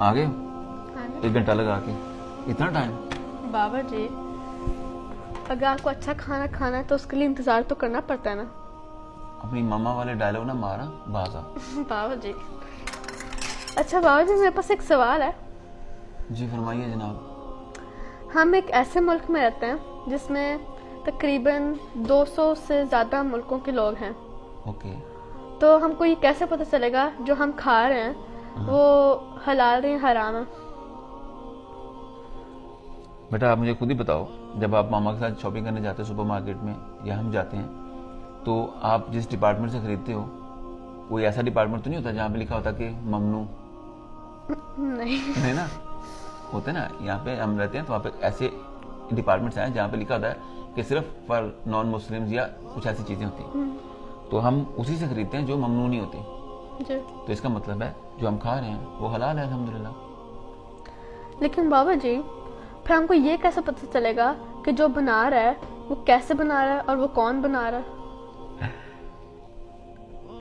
आ गए हो? हाँ ना? 1 घंटा लगा के, इतना टाइम? बाबा जी, अगर आपको अच्छा खाना खाना है तो उसके लिए इंतजार तो करना पड़ता है ना। अपनी मामा वाले डायलॉग ना मारा बाजा। बाबा जी, अच्छा बाबा जी, मेरे पास एक सवाल है। जी फरमाइए जनाब। हम एक ऐसे मुल्क में रहते हैं जिसमें तकरीबन 200 से ज़्यादा मुल्कों के लोग हैं, ओके। तो हमको ये कैसे पता चलेगा जो हम खा रहे हैं वो हलाल है या हराम है? बेटा आप मुझे खुद ही बताओ, जब आप मामा के साथ शॉपिंग करने जाते हो सुपरमार्केट में या हम जाते हैं, तो आप जिस डिपार्टमेंट से खरीदते हो कोई ऐसा डिपार्टमेंट तो नहीं होता जहाँ पे लिखा होता कि ममनू? नहीं। नहीं ना, होते ना। यहाँ पे हम रहते हैं तो वहाँ पे ऐसे डिपार्टमेंट्स हैं जहाँ पे लिखा होता है कि सिर्फ फॉर नॉन मुस्लिम्स या कुछ ऐसी चीज़ें होती हैं, तो हम उसी से खरीदते हैं जो ममनू नहीं होती। जी। तो इसका मतलब है जो हम खा रहे हैं वो हलाल है अल्हम्दुलिल्लाह। लेकिन बाबा जी, फिर हमको ये कैसे पता चलेगा कि जो बना रहा है वो कैसे बना रहा है और वो कौन बना रहा है?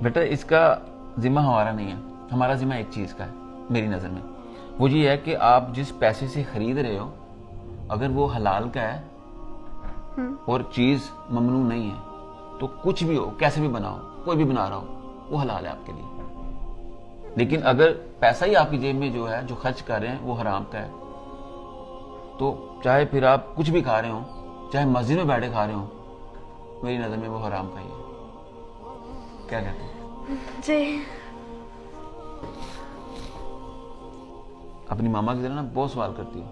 बेटा इसका जिम्मा हमारा नहीं है, हमारा जिम्मा एक चीज़ का है मेरी नज़र में। वो ये है कि आप जिस पैसे से खरीद रहे हो अगर वो हलाल का है और चीज़ ममनू नहीं है, तो कुछ भी हो कैसे भी बनाओ, कोई भी बना रहा हो, वो हलाल है आपके लिए। लेकिन अगर पैसा ही आपकी जेब में जो है जो खर्च कर रहे हैं वो हराम का है, तो चाहे फिर आप कुछ भी खा रहे हो, चाहे मस्जिद में बैठे खा रहे हो, मेरी नज़र में वो हराम का ही है। क्या कहते हैं? जी। अपनी मामा की तरह ना बहुत सवाल करती हो।